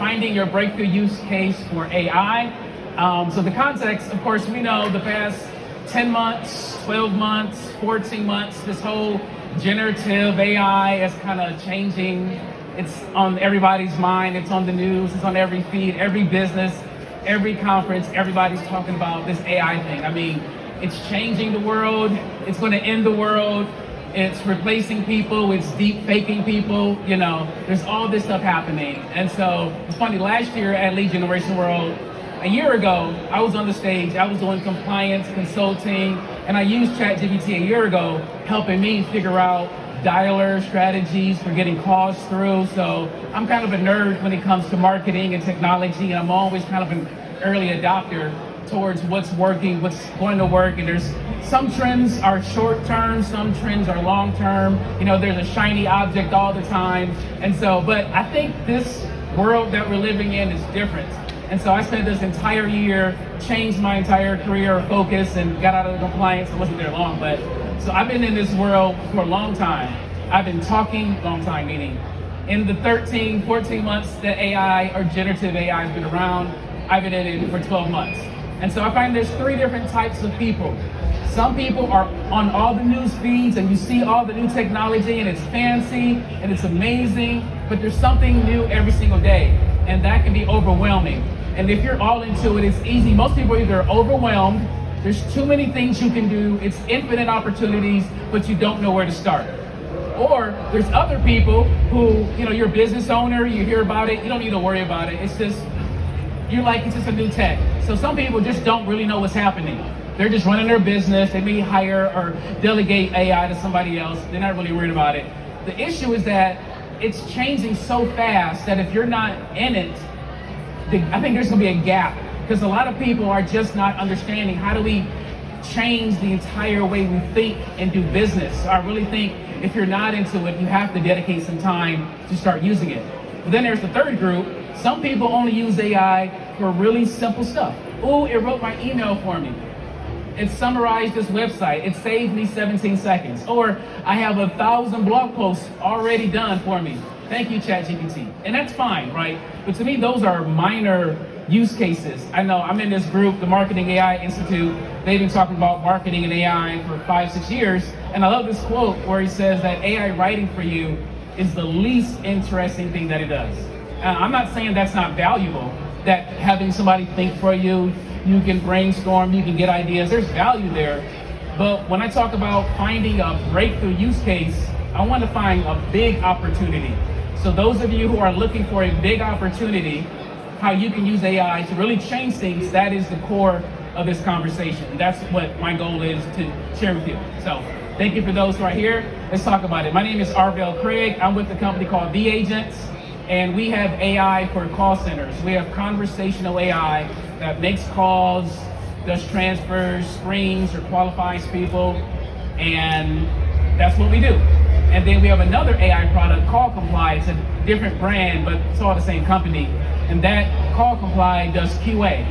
finding your breakthrough use case for AI. So the context, of course, we know the past 10 months, 12 months, 14 months, this whole generative AI is kind of changing. It's on everybody's mind, it's on the news, it's on every feed, every business, every conference, everybody's talking about this AI thing. I mean, it's changing the world, it's going to end the world, it's replacing people, it's deep faking people, you know, there's all this stuff happening. And so it's funny, last year at Lead Generation World, a year ago, I was on the stage, I was doing compliance consulting, and I used ChatGPT a year ago, helping me figure out dialer strategies for getting calls through. So I'm kind of a nerd when it comes to marketing and technology, and I'm always kind of an early adopter towards what's working, what's going to work. And there's some trends are short term, some trends are long term. You know, there's a shiny object all the time. And so, but I think this world that we're living in is different. And so I spent this entire year, changed my entire career focus and got out of the compliance. I wasn't there long, but so I've been in this world for a long time. I've been talking, long time meaning, in the 13, 14 months that AI or generative AI has been around, I've been in it for 12 months. And so I find there's three different types of people. Some people are on all the news feeds and you see all the new technology and it's fancy and it's amazing, but there's something new every single day, and that can be overwhelming. And if you're all into it, it's easy. Most people are either overwhelmed, there's too many things you can do, it's infinite opportunities, but you don't know where to start. Or there's other people who, you know, you're a business owner, you hear about it, you don't need to worry about it. It's just, you're like, it's just a new tech. So some people just don't really know what's happening. They're just running their business, they may hire or delegate AI to somebody else, they're not really worried about it. The issue is that it's changing so fast that if you're not in it, I think there's gonna be a gap, because a lot of people are just not understanding how do we change the entire way we think and do business. So I really think if you're not into it, you have to dedicate some time to start using it. But then there's the third group. Some people only use AI for really simple stuff. Oh, it wrote my email for me. It summarized this website. It saved me 17 seconds. Or I have 1,000 blog posts already done for me. Thank you, ChatGPT. And that's fine, right? But to me, those are minor use cases. I know I'm in this group, the Marketing AI Institute. They've been talking about marketing and AI for 5-6 years. And I love this quote where he says that AI writing for you is the least interesting thing that it does. I'm not saying that's not valuable, that having somebody think for you, you can brainstorm, you can get ideas, there's value there. But when I talk about finding a breakthrough use case, I want to find a big opportunity. So those of you who are looking for a big opportunity, how you can use AI to really change things, that is the core of this conversation. And that's what my goal is to share with you. So thank you for those who are here. Let's talk about it. My name is Arvell Craig. I'm with a company called The Agents, and we have AI for call centers. We have conversational AI that makes calls, does transfers, screens, or qualifies people, and that's what we do. And then we have another AI product, Call Comply. It's a different brand, but it's all the same company. And that Call Comply does QA.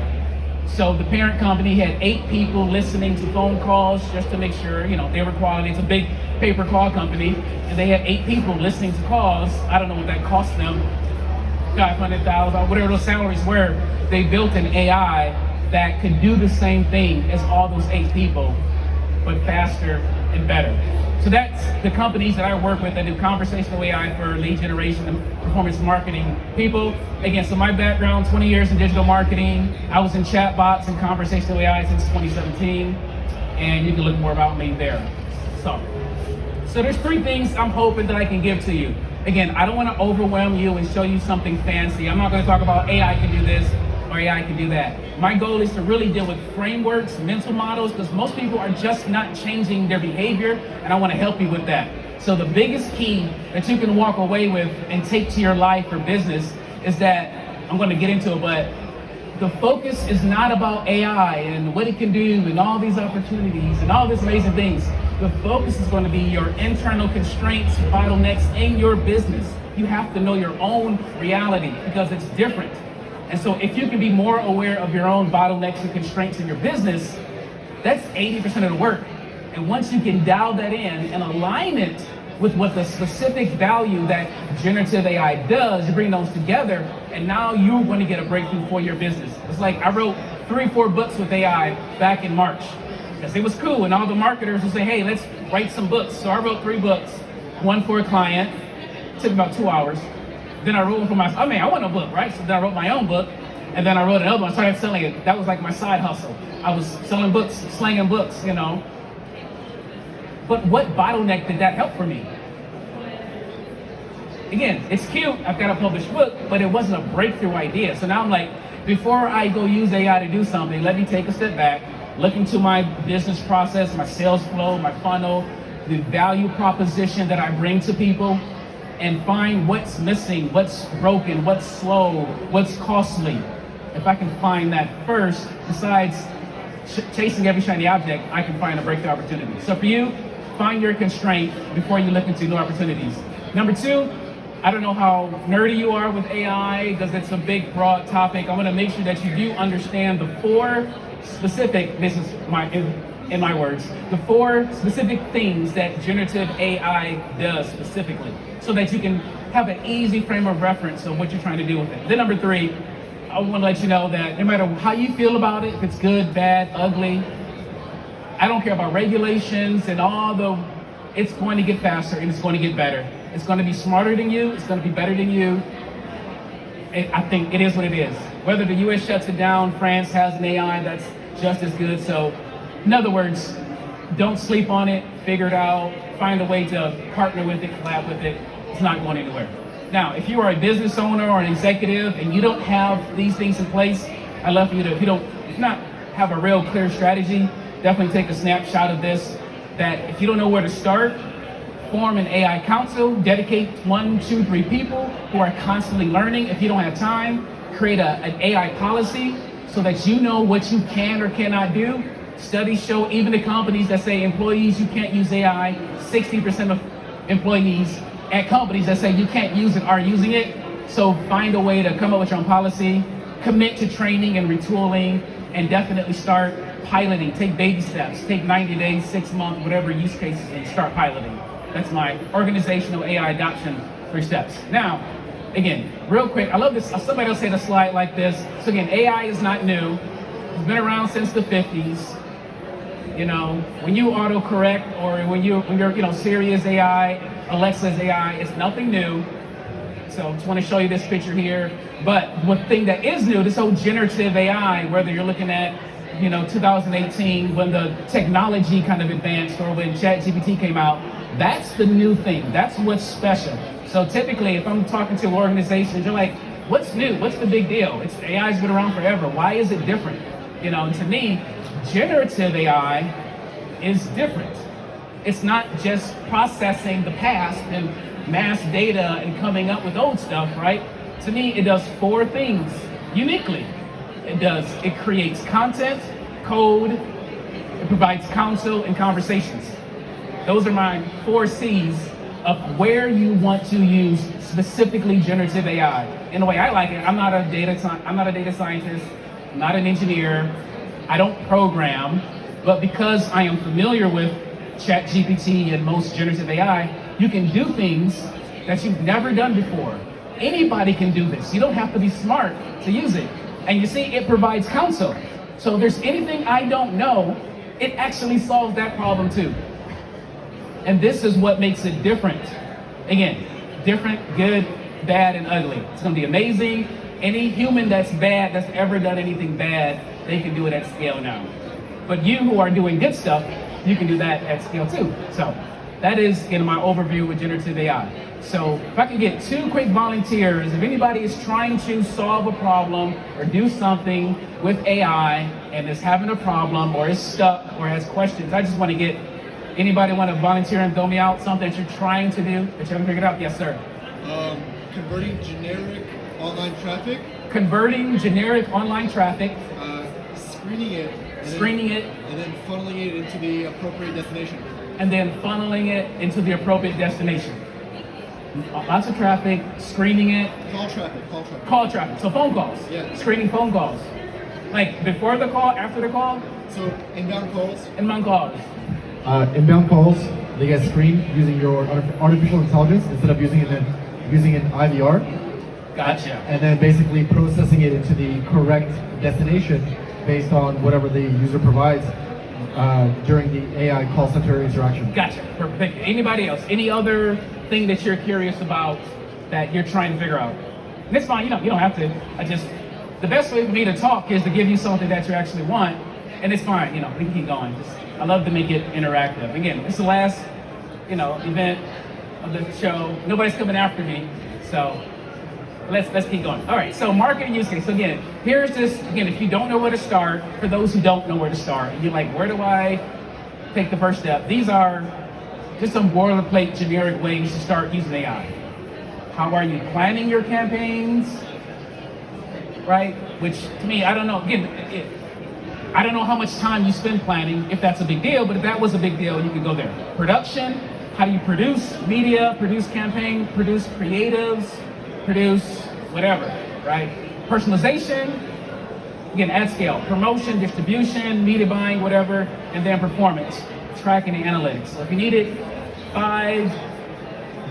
So the parent company had 8 people listening to phone calls just to make sure, you know, they were quality. It's a big paper call company, and they had 8 people listening to calls. I don't know what that cost them, $500,000, whatever those salaries were. They built an AI that could do the same thing as all those 8 people, but faster and better. So that's the companies that I work with that do conversational AI for lead generation and performance marketing people. Again, so my background, 20 years in digital marketing. I was in chatbots and conversational AI since 2017, and you can look more about me there. So there's 3 things I'm hoping that I can give to you. Again, I don't want to overwhelm you and show you something fancy. I'm not going to talk about AI can do this or AI can do that. My goal is to really deal with frameworks, mental models, because most people are just not changing their behavior, and I want to help you with that. So the biggest key that you can walk away with and take to your life or business is that, I'm going to get into it, but the focus is not about AI and what it can do and all these opportunities and all these amazing things. The focus is going to be your internal constraints, bottlenecks in your business. You have to know your own reality because it's different. And so if you can be more aware of your own bottlenecks and constraints in your business, that's 80% of the work. And once you can dial that in and align it with what the specific value that generative AI does. You bring those together, and now you're going to get a breakthrough for your business. It's like I wrote 3-4 books with AI back in March because it was cool, and all the marketers would say, hey, let's write some books. So I wrote 3 books, one for a client, it took about 2 hours. Then I wrote one for myself. I mean, I want a book, right? So then I wrote my own book, and then I wrote another one. I started selling it. That was like my side hustle. I was selling books, slanging books, you know. But what bottleneck did that help for me? Again, it's cute, I've got a published book, but it wasn't a breakthrough idea. So now I'm like, before I go use AI to do something, let me take a step back, look into my business process, my sales flow, my funnel, the value proposition that I bring to people, and find what's missing, what's broken, what's slow, what's costly. If I can find that first, besides chasing every shiny object, I can find a breakthrough opportunity. So for you, find your constraint before you look into new opportunities. Number 2, I don't know how nerdy you are with AI because it's a big, broad topic. I want to make sure that you do understand the 4 specific, this is in my words, the 4 specific things that generative AI does specifically, so that you can have an easy frame of reference of what you're trying to do with it. Then number 3, I want to let you know that no matter how you feel about it, if it's good, bad, ugly, I don't care about regulations and it's going to get faster and it's going to get better. It's going to be smarter than you, it's going to be better than you. I think it is what it is. Whether the US shuts it down, France has an AI that's just as good. So in other words, don't sleep on it, figure it out, find a way to partner with it, collab with it. It's not going anywhere. Now, if you are a business owner or an executive and you don't have these things in place, I'd love for you to, if you not have a real clear strategy, definitely take a snapshot of this, that if you don't know where to start, form an AI council, dedicate 1, 2, 3 people who are constantly learning. If you don't have time, create an AI policy so that you know what you can or cannot do. Studies show even the companies that say employees, you can't use AI, 60% of employees at companies that say you can't use it are using it. So find a way to come up with your own policy, commit to training and retooling, and definitely start piloting. Take baby steps, take 90 days, 6 months, whatever use cases, and start piloting. That's my organizational AI adoption 3 steps. Now, again, real quick, I love this. Somebody else had a slide like this. So again, AI is not new. It's been around since the 50s. You know, when you autocorrect or when you're, Siri's AI, Alexa's AI, it's nothing new. So I just want to show you this picture here. But one thing that is new, this whole generative AI, whether you're looking at 2018 when the technology kind of advanced or when ChatGPT came out, that's the new thing. That's what's special. So typically, if I'm talking to organizations, you're like, what's new? What's the big deal? AI's been around forever. Why is it different? And to me, generative AI is different. It's not just processing the past and mass data and coming up with old stuff, right? To me, it does 4 things uniquely. It creates content, code, it provides counsel and conversations. Those are my 4 C's of where you want to use specifically generative AI. In the way I like it, I'm not a data scientist, I'm not an engineer, I don't program, but because I am familiar with ChatGPT and most generative AI, you can do things that you've never done before. Anybody can do this. You don't have to be smart to use it. And you see, it provides counsel. So if there's anything I don't know, it actually solves that problem too. And this is what makes it different. Again, different, good, bad, and ugly. It's gonna be amazing. Any human that's bad, that's ever done anything bad, they can do it at scale now. But you who are doing good stuff, you can do that at scale too. So that is in my overview with generative AI. So if I could get 2 quick volunteers, if anybody is trying to solve a problem or do something with AI and is having a problem or is stuck or has questions, I just want to get, anybody want to volunteer and throw me out something that you're trying to do that you haven't figured out? Yes, sir. Converting generic online traffic. Converting generic online traffic. Screening it. And then funneling it into the appropriate destination. Lots of traffic, screening it. Call traffic. So phone calls. Yeah. Screening phone calls. Like before the call, after the call? So inbound calls. Inbound calls. Inbound calls, they get screened using your artificial intelligence instead of using an IVR. Gotcha. And then basically processing it into the correct destination based on whatever the user provides during the AI call center interaction. Gotcha. Perfect. Anybody else? Any other thing that you're curious about that you're trying to figure out? And it's fine. You don't have to. The best way for me to talk is to give you something that you actually want, and it's fine. We can keep going. I love to make it interactive. Again, it's the last, event of the show. Nobody's coming after me, so let's keep going. All right. So marketing use case. So again, here's this. Again, if you don't know where to start, for those who don't know where to start, and you're like, where do I take the first step? These are just some boilerplate, generic ways to start using AI. How are you planning your campaigns? Right? Which to me, I don't know. Again, I don't know how much time you spend planning, if that's a big deal, but if that was a big deal, you could go there. Production, how do you produce media, produce campaign, produce creatives, produce whatever, right? Personalization, again, at scale. Promotion, distribution, media buying, whatever, and then performance, tracking and analytics. So if you needed 5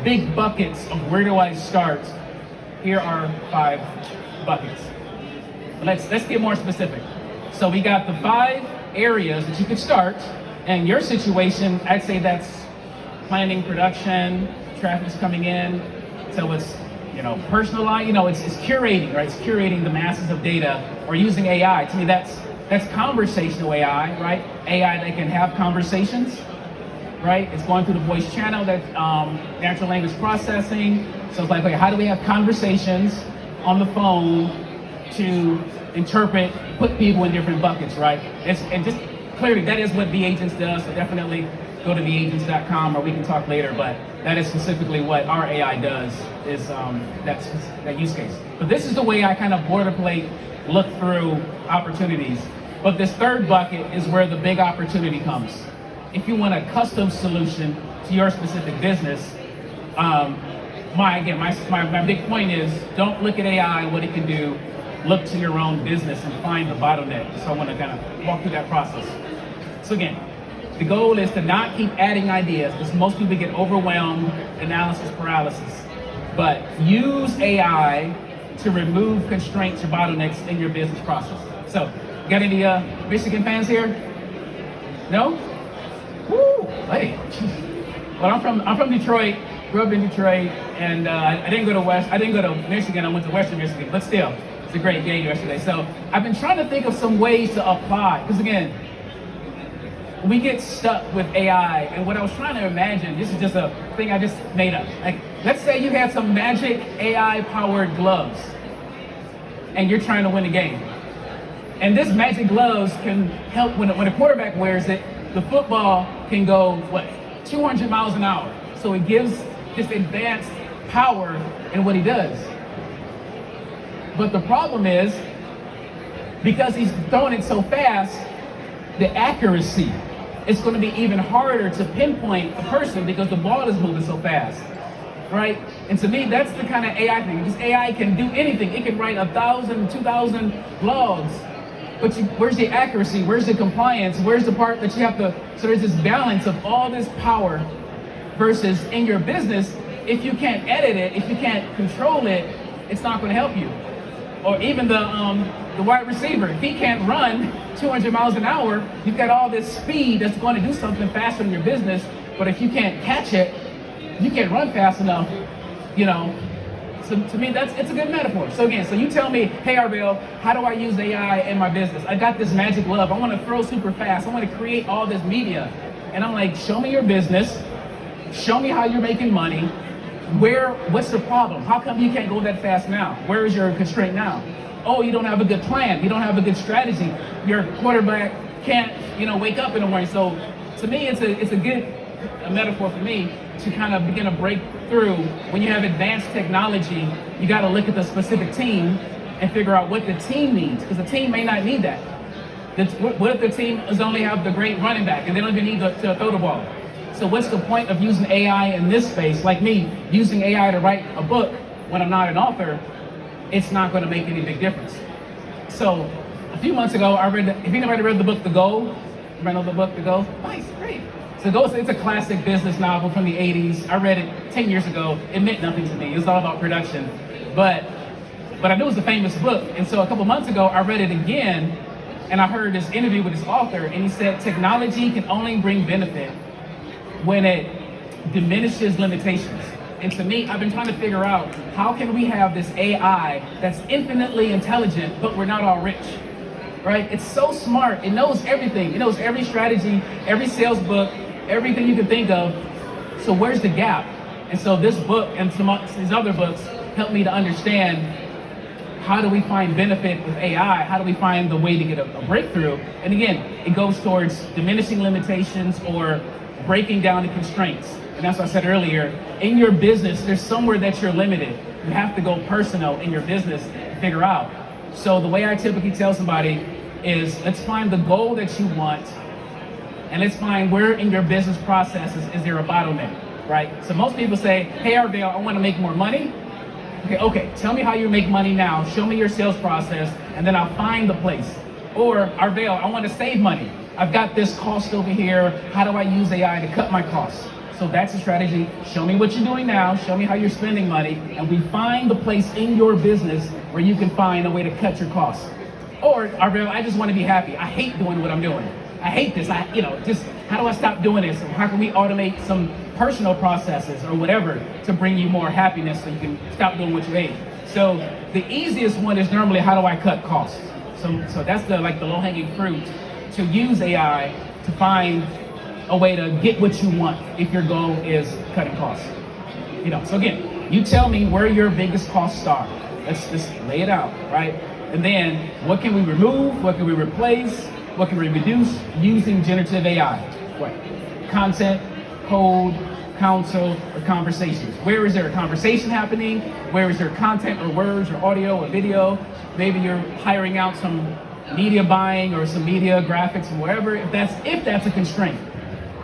big buckets of where do I start, here are 5 buckets. Let's get more specific. So we got the 5 areas that you could start, and your situation, I'd say that's planning, production, traffic's coming in, so it's personalized, it's curating, right? It's curating the masses of data, or using AI. To me, that's conversational AI, right? AI that can have conversations, right? It's going through the voice channel, that's natural language processing. So it's like, okay, how do we have conversations on the phone to interpret, put people in different buckets, right? And just clearly, that is what VAgents does. So definitely go to VAgents.com, or we can talk later. But that is specifically what our AI does. Is that use case. But this is the way I kind of boilerplate look through opportunities. But this third bucket is where the big opportunity comes. If you want a custom solution to your specific business, my big point is, don't look at AI, what it can do. Look to your own business and find the bottleneck. So I want to kind of walk through that process. So again, the goal is to not keep adding ideas, because most people get overwhelmed, analysis paralysis. But use AI to remove constraints or bottlenecks in your business process. So, got any Michigan fans here? No? Woo! Hey. Well, I'm from Detroit. Grew up in Detroit, and I didn't go to Michigan. I went to Western Michigan, but still. It's a great game yesterday. So I've been trying to think of some ways to apply, because again, we get stuck with AI, and what I was trying to imagine, this is just a thing I just made up. Like, let's say you had some magic AI-powered gloves, and you're trying to win a game. And this magic gloves can help, when a quarterback wears it, the football can go, 200 miles an hour. So it gives this advanced power in what he does. But the problem is, because he's throwing it so fast, the accuracy, it's going to be even harder to pinpoint a person because the ball is moving so fast, right? And to me, that's the kind of AI thing. This AI can do anything. It can write 1,000, 2,000 blogs, but where's the accuracy? Where's the compliance? Where's the part that you have to, so there's this balance of all this power versus in your business, if you can't edit it, if you can't control it, it's not going to help you. Or even the wide receiver, if he can't run 200 miles an hour, you've got all this speed that's going to do something faster in your business, but if you can't catch it, you can't run fast enough, So to me, it's a good metaphor. So again, so you tell me, hey Arvell, how do I use AI in my business? I got this magic glove, I want to throw super fast, I want to create all this media. And I'm like, show me your business, show me how you're making money. What's the problem? How come you can't go that fast now? Where is your constraint now? Oh, you don't have a good plan. You don't have a good strategy. Your quarterback can't, wake up in the morning. So to me, it's a good metaphor for me to kind of begin to break through. When you have advanced technology, you got to look at the specific team and figure out what the team needs, because the team may not need that. What if the team is only have the great running back and they don't even need to throw the ball? So what's the point of using AI in this space? Like me, using AI to write a book when I'm not an author, it's not going to make any big difference. So a few months ago, if anybody read the book, The Goal, anybody know the book, The Goal? Nice, great. So it's a classic business novel from the 80s. I read it 10 years ago. It meant nothing to me. It was all about production. But I knew it was a famous book. And so a couple months ago, I read it again, and I heard this interview with this author, and he said technology can only bring benefit when it diminishes limitations. And to me, I've been trying to figure out, how can we have this AI that's infinitely intelligent, but we're not all rich, right? It's so smart. It knows everything. It knows every strategy, every sales book, everything you can think of. So where's the gap? And so this book and these other books helped me to understand, how do we find benefit with AI? How do we find the way to get a breakthrough? And again, it goes towards diminishing limitations or breaking down the constraints. And that's what I said earlier. In your business, there's somewhere that you're limited. You have to go personal in your business to figure out. So the way I typically tell somebody is, let's find the goal that you want, and let's find where in your business processes is there a bottleneck, right? So most people say, hey, Arvell, I want to make more money. Okay, tell me how you make money now. Show me your sales process, and then I'll find the place. Or, Arvell, I want to save money. I've got this cost over here. How do I use AI to cut my costs? So that's the strategy. Show me what you're doing now. Show me how you're spending money. And we find the place in your business where you can find a way to cut your costs. Or, Arvell, I just want to be happy. I hate doing what I'm doing. I hate this. Just how do I stop doing this? Or how can we automate some personal processes or whatever to bring you more happiness so you can stop doing what you hate? So the easiest one is normally, how do I cut costs? So that's the low-hanging fruit, to use AI to find a way to get what you want if your goal is cutting costs. So again, you tell me where your biggest costs are. Let's just lay it out, right? And then what can we remove? What can we replace? What can we reduce using generative AI? What? Content, code, counsel, or conversations. Where is there a conversation happening? Where is there content or words or audio or video? Maybe you're hiring out some media buying or some media graphics or wherever, if that's a constraint.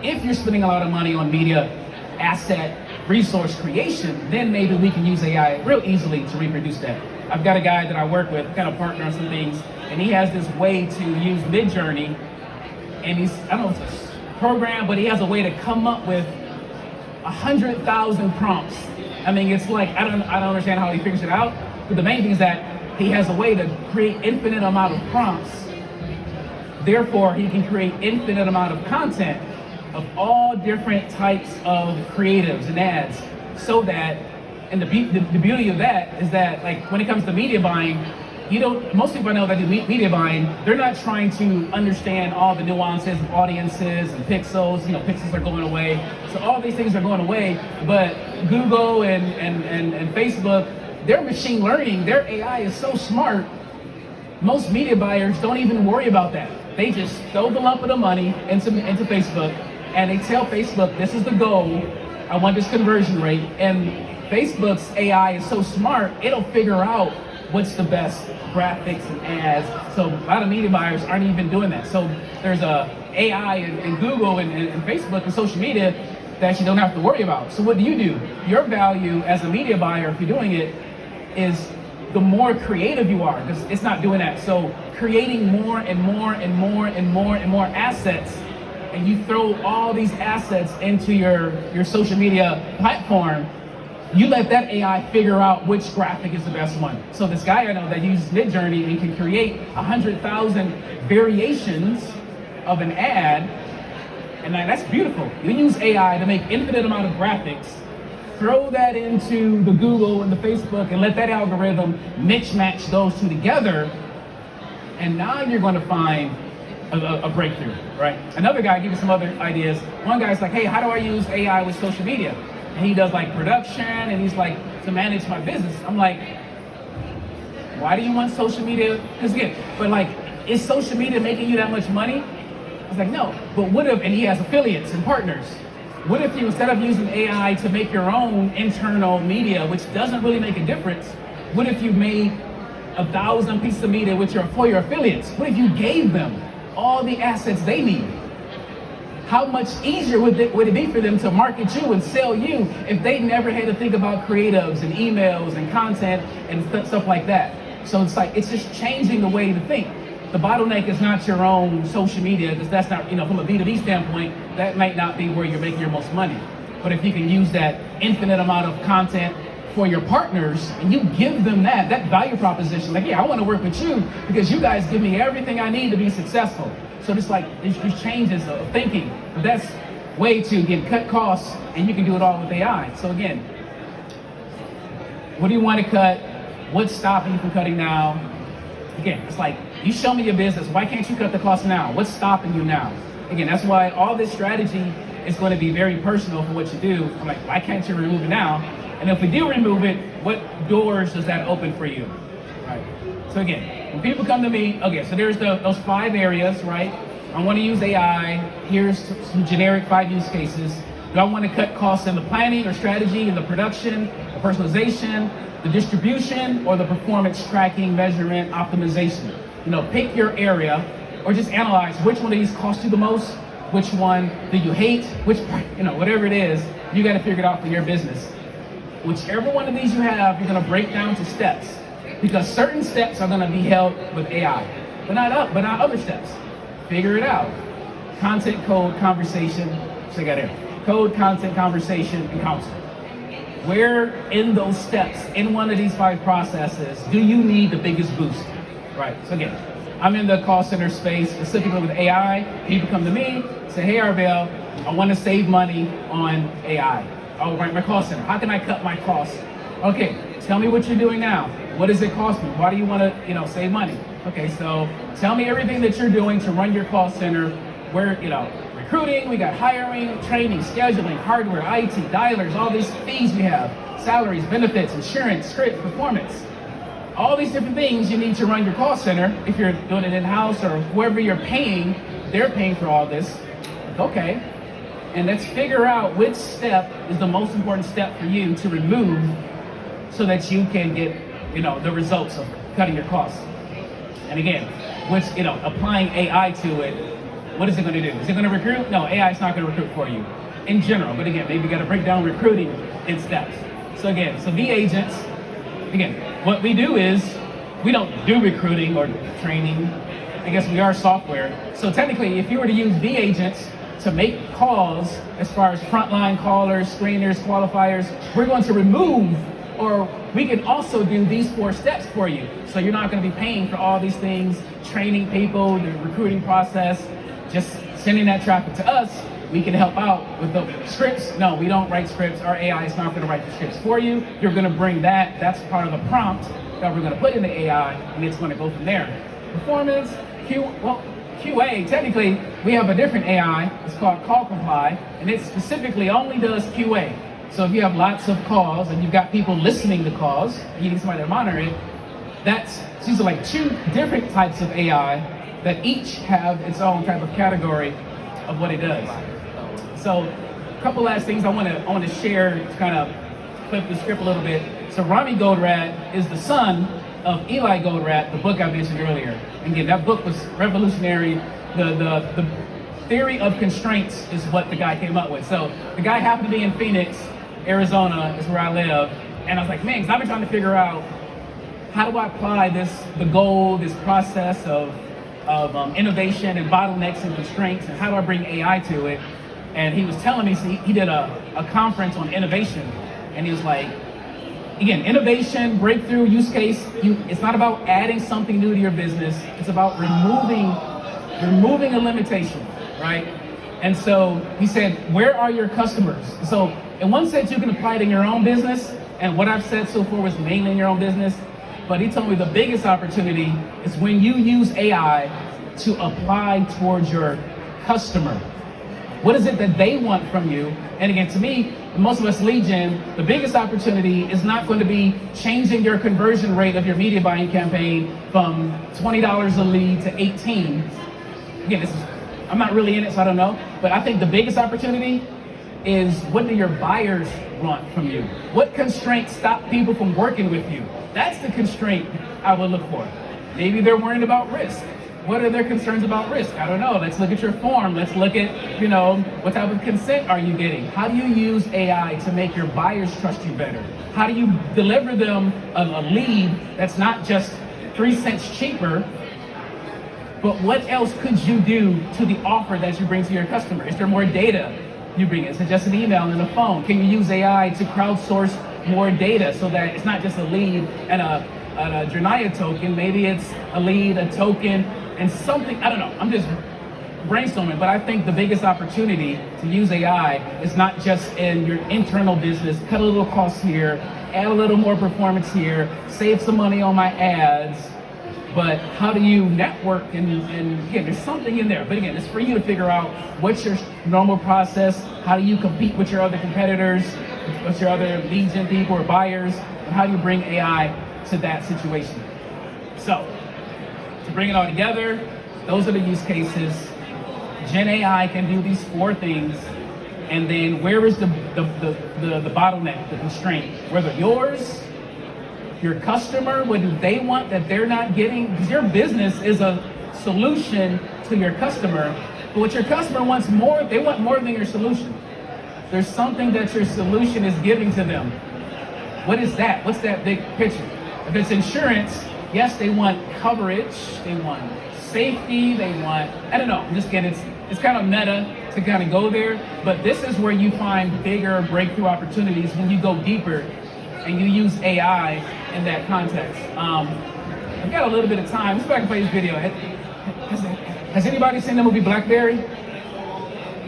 If you're spending a lot of money on media asset resource creation, then maybe we can use AI real easily to reproduce that. I've got a guy that I work with, kind of partner on some things, and he has this way to use Midjourney, and I don't know if it's a program, but he has a way to come up with 100,000 prompts. I mean, it's like, I don't understand how he figures it out, but the main thing is that he has a way to create infinite amount of prompts. Therefore, he can create infinite amount of content of all different types of creatives and ads, so that, and the beauty of that is that, like, when it comes to media buying, most people I know that do media buying, they're not trying to understand all the nuances of audiences and pixels. Pixels are going away. So all these things are going away, but Google and Facebook, their machine learning, their AI is so smart, most media buyers don't even worry about that. They just throw the lump of the money into Facebook, and they tell Facebook, this is the goal, I want this conversion rate, and Facebook's AI is so smart, it'll figure out what's the best graphics and ads. So a lot of media buyers aren't even doing that. So there's a AI in Google and Facebook and social media that you don't have to worry about. So what do? Your value as a media buyer, if you're doing it, is the more creative you are, because it's not doing that. So creating more and more and more and more and more assets, and you throw all these assets into your social media platform, you let that AI figure out which graphic is the best one. So this guy I know that uses Midjourney and can create 100,000 variations of an ad, and that's beautiful. You use AI to make infinite amount of graphics, throw that into the Google and the Facebook, and let that algorithm mix-match those two together, and now you're going to find a breakthrough, right? Another guy, I'll give you some other ideas. One guy's like, hey, how do I use AI with social media? And he does like production, and he's like, to manage my business. I'm like, why do you want social media? Because again, but like, is social media making you that much money? I was like, no. But what if, and he has affiliates and partners, what if you, instead of using AI to make your own internal media, which doesn't really make a difference, what if you made 1,000 pieces of media for your affiliates? What if you gave them all the assets they need? How much easier would it be for them to market you and sell you if they never had to think about creatives and emails and content and stuff like that? So it's just changing the way to think. the bottleneck is not your own social media, because that's not, from a B2B standpoint, that might not be where you're making your most money. But if you can use that infinite amount of content for your partners, and you give them that value proposition, like, yeah, I want to work with you because you guys give me everything I need to be successful. So just like these changes of thinking, but that's way to, again, cut costs, and you can do it all with AI. So again, what do you want to cut? What's stopping you from cutting now? Again, it's like, you show me your business, why can't you cut the cost now? What's stopping you now? Again, that's why all this strategy is going to be very personal for what you do. I'm like, why can't you remove it now? And if we do remove it, what doors does that open for you? Right. So again, when people come to me, okay, so there's those 5 areas, right? I want to use AI. Here's some generic 5 use cases. Do I want to cut costs in the planning or strategy, in the production, the personalization, the distribution, or the performance tracking, measurement, optimization? Pick your area, or just analyze which one of these costs you the most, which one do you hate, whatever it is, you got to figure it out for your business. Whichever one of these you have, you're going to break down to steps, because certain steps are going to be held with AI, but not other steps. Figure it out. Content, code, conversation. So you got here. Code, content, conversation, and counsel. Where in those steps, in one of these 5 processes, do you need the biggest boost? Right. So again, I'm in the call center space, specifically with AI. People come to me, say, hey, Arvell, I want to save money on AI. Oh, right, my call center. How can I cut my costs? Okay, tell me what you're doing now. What does it cost me? Why do you want to, save money? Okay, so tell me everything that you're doing to run your call center. Where, recruiting, we got hiring, training, scheduling, hardware, IT, dialers, all these fees we have, salaries, benefits, insurance, script, performance. All these different things you need to run your call center. If you're doing it in-house or whoever you're paying, they're paying for all this. Okay, and let's figure out which step is the most important step for you to remove so that you can get, the results of cutting your costs. And again, applying AI to it, what is it going to do? Is it going to recruit? No, AI is not going to recruit for you in general. But again, maybe you got to break down recruiting in steps. So again, V agents, again, what we do is we don't do recruiting or training. I guess we are software. So technically, if you were to use V agents to make calls as far as frontline callers, screeners, qualifiers, we're going to remove, or we can also do these 4 steps for you. So you're not going to be paying for all these things, training people, the recruiting process, just sending that traffic to us. We can help out with the scripts. No, we don't write scripts. Our AI is not going to write the scripts for you. You're going to bring that's part of the prompt that we're going to put in the AI, and it's going to go from there. Performance, QA, technically, we have a different AI. It's called Call Comply, and it specifically only does QA. So if you have lots of calls and you've got people listening to calls, you need somebody to monitor it, these are like 2 different types of AI that each have its own type of category of what it does. So a couple last things I want to share to kind of flip the script a little bit. So Rami Goldratt is the son of Eli Goldratt, the book I mentioned earlier. And again, that book was revolutionary. The theory of constraints is what the guy came up with. So the guy happened to be in Phoenix, Arizona, is where I live. And I was like, man, because I've been trying to figure out how do I apply this process of innovation and bottlenecks and constraints, and how do I bring AI to it? And he was telling me, he did a conference on innovation, and he was like, again, innovation, breakthrough, use case, it's not about adding something new to your business, it's about removing a limitation, right? And so he said, where are your customers? So in one sense, you can apply it in your own business, and what I've said so far was mainly in your own business, but he told me the biggest opportunity is when you use AI to apply towards your customer. What is it that they want from you? And again, to me, most of us lead gen, the biggest opportunity is not going to be changing your conversion rate of your media buying campaign from $20 a lead to 18. Again, I'm not really in it, so I don't know. But I think the biggest opportunity is, what do your buyers want from you? What constraints stop people from working with you? That's the constraint I would look for. Maybe they're worried about risk. What are their concerns about risk? I don't know. Let's look at your form. Let's look at, what type of consent are you getting? How do you use AI to make your buyers trust you better? How do you deliver them a lead that's not just 3 cents cheaper, but what else could you do to the offer that you bring to your customer? Is there more data you bring? Is it just an email and a phone? Can you use AI to crowdsource more data so that it's not just a lead and a Drenaya token, maybe it's a lead, a token, and something, I don't know, I'm just brainstorming, but I think the biggest opportunity to use AI is not just in your internal business, cut a little cost here, add a little more performance here, save some money on my ads, but how do you network and again, there's something in there, but again, it's for you to figure out what's your normal process, how do you compete with your other competitors, what's your other lead gen people or buyers, and how do you bring AI to that situation. So, to bring it all together, those are the use cases. Gen AI can do these 4 things, and then where is the bottleneck, the constraint? Whether yours, your customer, what do they want that they're not getting? Because your business is a solution to your customer, but what your customer wants more, they want more than your solution. There's something that your solution is giving to them. What is that? What's that big picture? If it's insurance, yes, they want coverage, they want safety, they want, I don't know, I'm just kidding, it's kind of meta to kind of go there, but this is where you find bigger breakthrough opportunities when you go deeper and you use AI in that context. I've got a little bit of time, let's go back and play this video. Has anybody seen the movie Blackberry?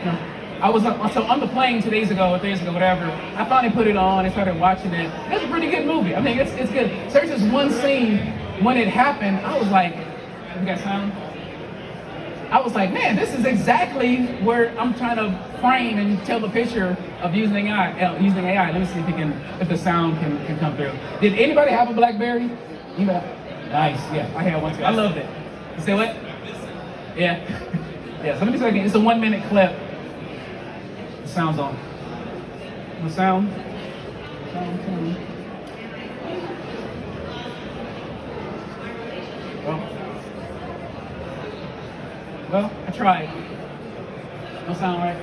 No. I was on the plane 2 days ago, or 3 days ago, whatever. I finally put it on and started watching it. It's a pretty good movie. I mean, it's good. So there's this one scene when it happened, I was like, you got sound? I was like, man, this is exactly where I'm trying to frame and tell the picture of using AI. Let me see if the sound can come through. Did anybody have a Blackberry? Nice, yeah, I had one too. I loved it. You say what? Yeah. Yeah, so let me see again. It's a 1-minute clip. The sound's on. The sound. Well, I tried. No sound, right?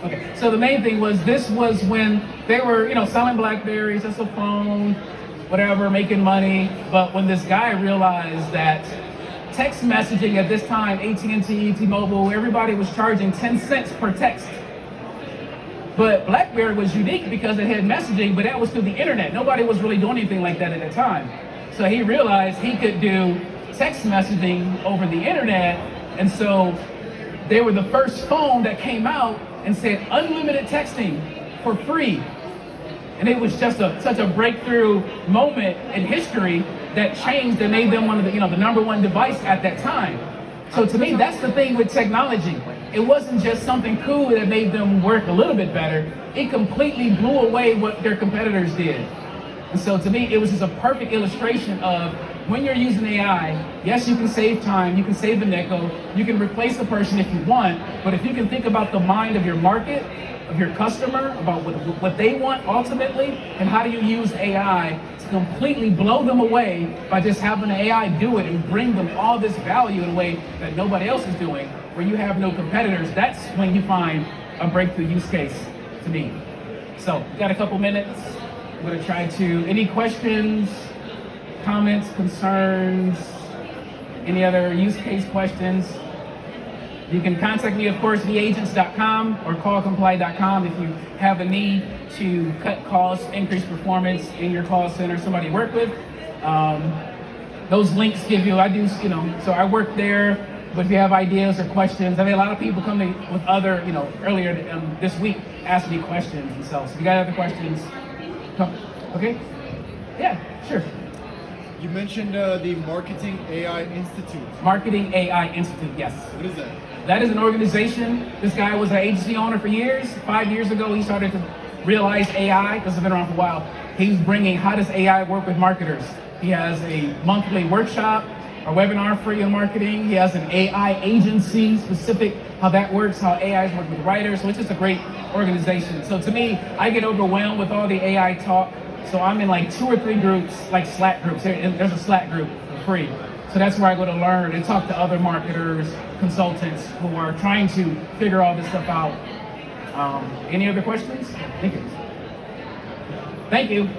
Okay, so the main thing was, this was when they were, selling Blackberries, that's a phone, whatever, making money. But when this guy realized that text messaging at this time, AT&T, T-Mobile, everybody was charging 10 cents per text. But BlackBerry was unique because it had messaging, but that was through the internet. Nobody was really doing anything like that at the time. So he realized he could do text messaging over the internet, and so they were the first phone that came out and said unlimited texting for free. And it was just such a breakthrough moment in history that changed and made them one of the number one device at that time. So to me, that's the thing with technology. It wasn't just something cool that made them work a little bit better. It completely blew away what their competitors did. And so to me, it was just a perfect illustration of when you're using AI, yes, you can save time, you can save a nickel, you can replace a person if you want, but if you can think about the mind of your market, of your customer, about what they want ultimately, and how do you use AI to completely blow them away by just having the AI do it and bring them all this value in a way that nobody else is doing, where you have no competitors, that's when you find a breakthrough use case to me. So, got a couple minutes. I'm gonna try to, any questions, comments, concerns, any other use case questions? You can contact me, of course, theagents.com or callcomply.com if you have a need to cut costs, increase performance in your call center, somebody you work with. Those links give you, so I work there, but if you have ideas or questions, I mean, a lot of people come to me with other, earlier this week, asked me questions and so if you got other questions, come, okay? Yeah, sure. You mentioned the Marketing AI Institute. Marketing AI Institute, yes. What is that? That is an organization. This guy was an agency owner for years. 5 years ago, he started to realize AI, because it's been around for a while. He's bringing, how does AI work with marketers? He has a monthly workshop, a webinar free on marketing. He has an AI agency specific, how that works, how AI is working with writers. So it's just a great organization. So to me, I get overwhelmed with all the AI talk. So I'm in like 2 or 3 groups, like Slack groups. There's a Slack group for free. So that's where I go to learn and talk to other marketers, consultants who are trying to figure all this stuff out. Any other questions? Thank you. Thank you.